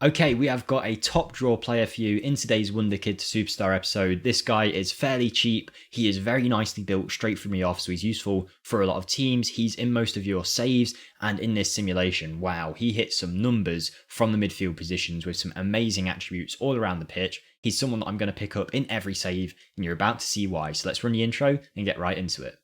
Okay, we have got a top draw player for you in today's Wonderkid Superstar episode. This guy is fairly cheap. He is very nicely built straight from the off, so he's useful for a lot of teams. He's in most of your saves, and in this simulation, wow, he hits some numbers from the midfield positions with some amazing attributes all around the pitch. He's someone that I'm going to pick up in every save, and you're about to see why. So let's run the intro and get right into it.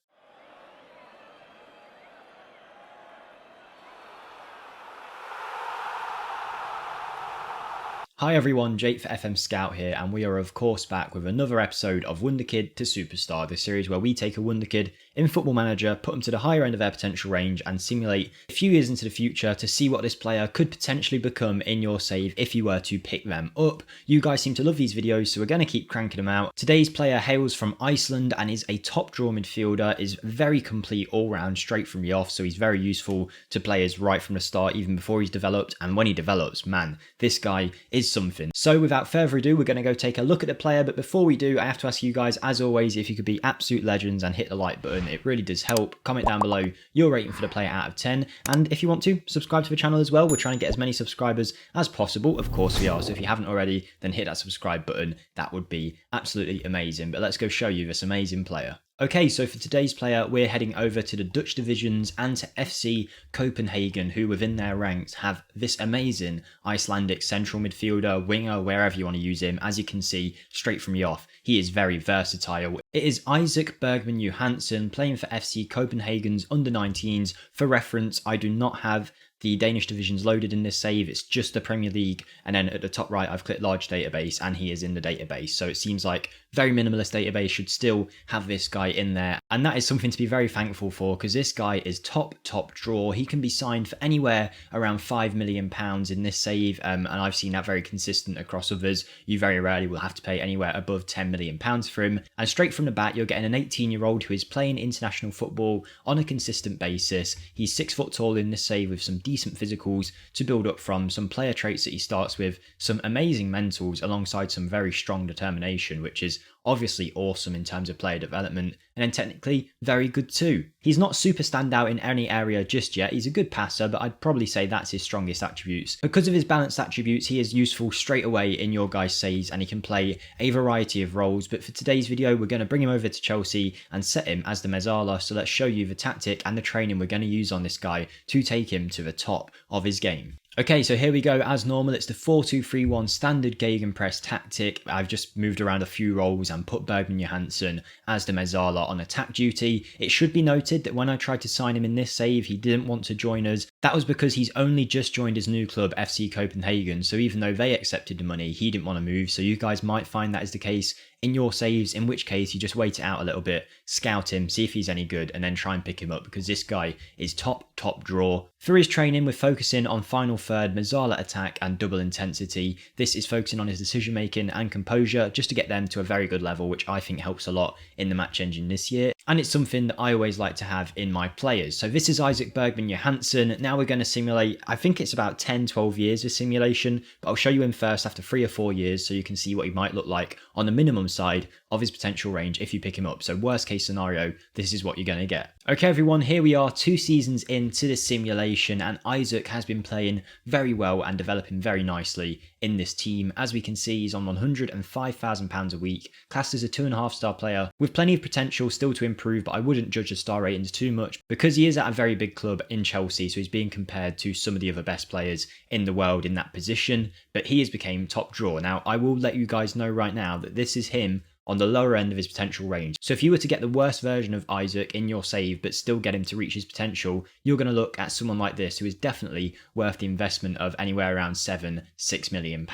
Hi everyone, Jake for FMSCOUT here, and we are of course back with another episode of Wonderkid to Superstar, the series where we take a Wonderkid in Football Manager, put them to the higher end of their potential range and simulate a few years into the future to see what this player could potentially become in your save if you were to pick them up. You guys seem to love these videos, so we're going to keep cranking them out. Today's player hails from Iceland and is a top draw midfielder, is very complete all round straight from the off, so he's very useful to players right from the start, even before he's developed, and when he develops, man, this guy is something. So without further ado, we're going to go take a look at the player, but before we do, I have to ask you guys, as always, if you could be absolute legends and hit the like button. It really does help. Comment down below your rating for the player out of 10, and if you want to, subscribe to the channel as well. We're trying to get as many subscribers as possible, of course we are, so if you haven't already, then hit that subscribe button. That would be absolutely amazing. But let's go show you this amazing player. Okay, so for today's player, we're heading over to the Dutch divisions and to FC Copenhagen, who within their ranks have this amazing Icelandic central midfielder, winger, wherever you want to use him. As you can see, straight from the off, he is very versatile. It is Isaac Bergman Johansson playing for FC Copenhagen's under-19s. For reference, I do not have the Danish divisions loaded in this save, it's just the Premier League, and then at the top right I've clicked large database and he is in the database, so it seems like very minimalist database should still have this guy in there, and that is something to be very thankful for, because this guy is top draw. He can be signed for anywhere around £5 million in this save, and I've seen that very consistent across others. You very rarely will have to pay anywhere above £10 million for him, and straight from the bat you're getting an 18-year-old who is playing international football on a consistent basis. He's 6 foot tall in this save with some decent physicals to build up from, some player traits that he starts with, some amazing mentals alongside some very strong determination, which is obviously awesome in terms of player development, and then technically very good too. He's not super standout in any area just yet. He's a good passer, but I'd probably say that's his strongest attributes. Because of his balanced attributes, he is useful straight away in your guys' saves, and he can play a variety of roles. But for today's video, we're going to bring him over to Chelsea and set him as the Mezzala, so let's show you the tactic and the training we're going to use on this guy to take him to the top of his game. Okay, so here we go. As normal, it's the 4-2-3-1 standard gegenpress tactic. I've just moved around a few roles and put Bergman Johansson as the Mezzala on attack duty. It should be noted that when I tried to sign him in this save, he didn't want to join us. That was because he's only just joined his new club, FC Copenhagen, so even though they accepted the money, he didn't want to move, so you guys might find that is the case in your saves, in which case you just wait it out a little bit, scout him, see if he's any good, and then try and pick him up, because this guy is top draw. For his training, we're focusing on final third, Mezzala attack and double intensity. This is focusing on his decision making and composure just to get them to a very good level, which I think helps a lot in the match engine this year, and it's something that I always like to have in my players. So this is Isaac Bergman Johansson. Now we're going to simulate, I think it's about 10-12 years of simulation, but I'll show you him first after 3 or 4 years so you can see what he might look like on the minimum side of his potential range if you pick him up. So worst case scenario, this is what you're going to get. Okay everyone, here we are 2 seasons into this simulation, and Isaac has been playing very well and developing very nicely in this team. As we can see, he's on £105,000 a week, classed as a 2.5-star player with plenty of potential still to improve, but I wouldn't judge the star ratings too much because he is at a very big club in Chelsea, so he's being compared to some of the other best players in the world in that position, but he has become top draw. Now I will let you guys know right now that this is him on the lower end of his potential range. So if you were to get the worst version of Isaac in your save but still get him to reach his potential, you're going to look at someone like this who is definitely worth the investment of anywhere around £7-6 million.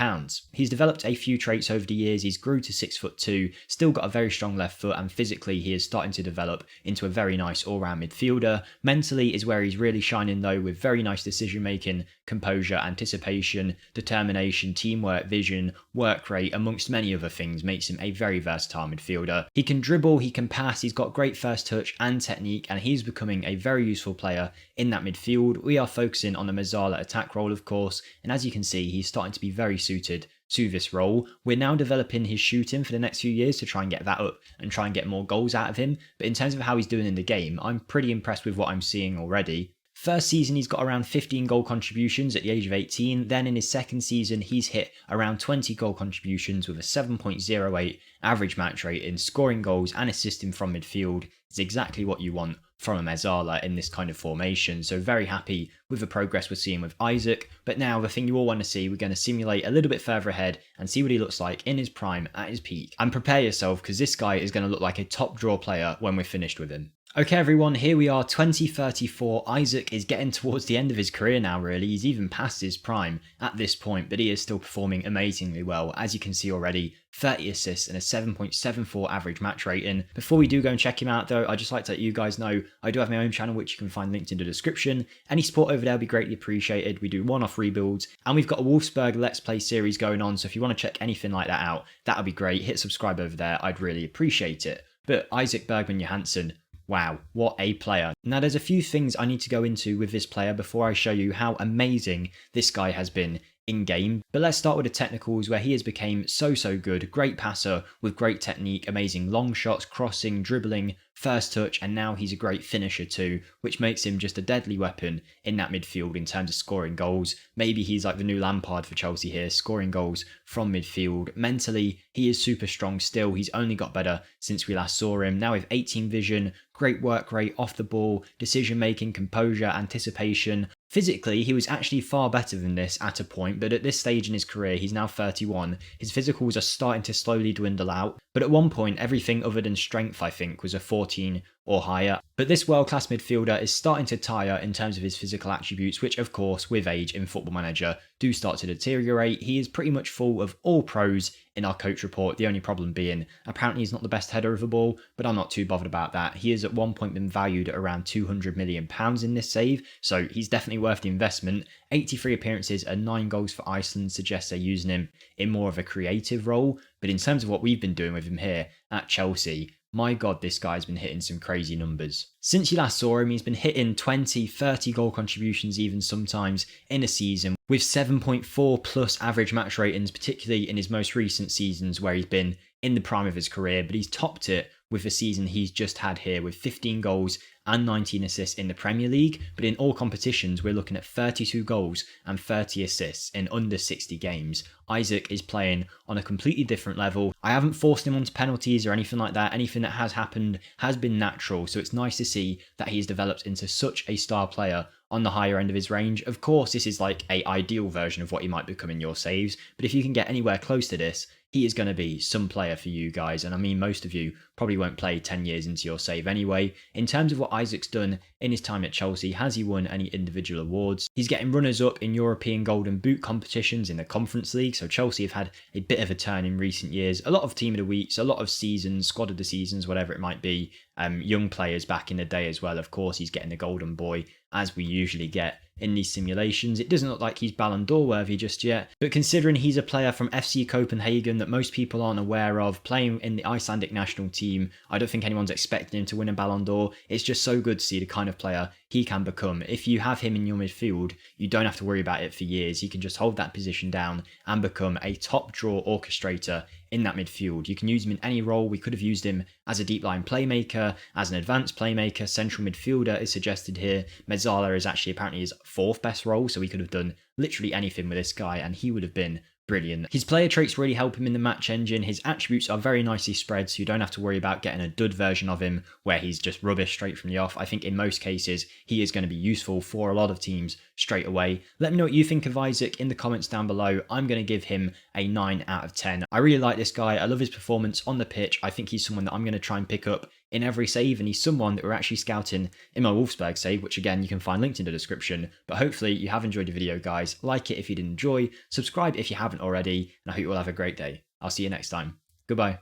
He's developed a few traits over the years. He's grew to 6'2", still got a very strong left foot, and physically he is starting to develop into a very nice all-round midfielder. Mentally is where he's really shining though, with very nice decision making, composure, anticipation, determination, teamwork, vision, work rate, amongst many other things, makes him a very versatile midfielder. He can dribble, he can pass, he's got great first touch and technique, and he's becoming a very useful player in that midfield. We are focusing on the Mezzala attack role, of course, and as you can see, he's starting to be very suited to this role. We're now developing his shooting for the next few years to try and get that up and try and get more goals out of him, but in terms of how he's doing in the game, I'm pretty impressed with what I'm seeing already. First season, he's got around 15 goal contributions at the age of 18. Then in his second season, he's hit around 20 goal contributions with a 7.08 average match rate in scoring goals and assisting from midfield. Is exactly what you want from a Mezzala in this kind of formation. So very happy with the progress we're seeing with Isaac. But now the thing you all want to see, we're going to simulate a little bit further ahead and see what he looks like in his prime at his peak. And prepare yourself, because this guy is going to look like a top draw player when we're finished with him. Okay everyone, here we are, 2034. Isaac is getting towards the end of his career now really. He's even past his prime at this point, but he is still performing amazingly well. As you can see already, 30 assists and a 7.74 average match rating. Before we do go and check him out though, I'd just like to let you guys know I do have my own channel which you can find linked in the description. Any support over there would be greatly appreciated. We do one-off rebuilds and we've got a Wolfsburg Let's Play series going on, so if you want to check anything like that out, that would be great. Hit subscribe over there, I'd really appreciate it. But Isaac Bergman Johansson, wow, what a player. Now there's a few things I need to go into with this player before I show you how amazing this guy has been in game. But let's start with the technicals, where he has become so good. Great passer with great technique, amazing long shots, crossing, dribbling, first touch, and now he's a great finisher too, which makes him just a deadly weapon in that midfield in terms of scoring goals. Maybe he's like the new Lampard for Chelsea here, scoring goals from midfield. Mentally, he is super strong still. He's only got better since we last saw him. Now with 18 vision, great work rate off the ball, decision making, composure, anticipation. Physically, he was actually far better than this at a point, but at this stage in his career, he's now 31. His physicals are starting to slowly dwindle out, but at one point, everything other than strength, I think, was a 14 or higher. But this world-class midfielder is starting to tire in terms of his physical attributes, which of course, with age in Football Manager, do start to deteriorate. He is pretty much full of all pros in our coach report, the only problem being, apparently he's not the best header of the ball, but I'm not too bothered about that. He has at one point been valued at around £200 million in this save, so he's definitely worth the investment. 83 appearances and 9 goals for Iceland suggests they're using him in more of a creative role, but in terms of what we've been doing with him here at Chelsea, my god, this guy's been hitting some crazy numbers. Since you last saw him, he's been hitting 20, 30 goal contributions even sometimes in a season, with 7.4 plus average match ratings, particularly in his most recent seasons where he's been in the prime of his career, but he's topped it with the season he's just had here with 15 goals and 19 assists in the Premier League, but in all competitions we're looking at 32 goals and 30 assists in under 60 games. Isaac is playing on a completely different level. I haven't forced him onto penalties or anything like that. Anything that has happened has been natural, so it's nice to see that he's developed into such a star player on the higher end of his range. Of course, this is like a ideal version of what he might become in your saves, but if you can get anywhere close to this, he is going to be some player for you guys, and I mean most of you probably won't play 10 years into your save anyway. In terms of what Isaac's done in his time at Chelsea, has he won any individual awards? He's getting runners-up in European Golden Boot competitions in the Conference League, so Chelsea have had a bit of a turn in recent years. A lot of Team of the Weeks, a lot of seasons, Squad of the Seasons, whatever it might be. Young players back in the day as well. Of course, he's getting the Golden Boy, as we usually get in these simulations. It doesn't look like he's Ballon d'Or worthy just yet, but considering he's a player from FC Copenhagen that most people aren't aware of, playing in the Icelandic national team, I don't think anyone's expecting him to win a Ballon d'Or. It's just so good to see the kind of player he can become. If you have him in your midfield, you don't have to worry about it for years. He can just hold that position down and become a top draw orchestrator in that midfield. You can use him in any role. We could have used him as a deep line playmaker, as an advanced playmaker. Central midfielder is suggested here. Mezzala is actually apparently his 4th best role, so we could have done literally anything with this guy and he would have been brilliant. His player traits really help him in the match engine. His attributes are very nicely spread, so you don't have to worry about getting a dud version of him where he's just rubbish straight from the off. I think in most cases he is going to be useful for a lot of teams straight away. Let me know what you think of Isaac in the comments down below. I'm going to give him a 9 out of 10. I really like this guy. I love his performance on the pitch. I think he's someone that I'm going to try and pick up in every save, and he's someone that we're actually scouting in my Wolfsburg save, which again you can find linked in the description. But hopefully you have enjoyed the video, guys. Like it if you did enjoy, subscribe if you haven't already, and I hope you all have a great day. I'll see you next time. Goodbye.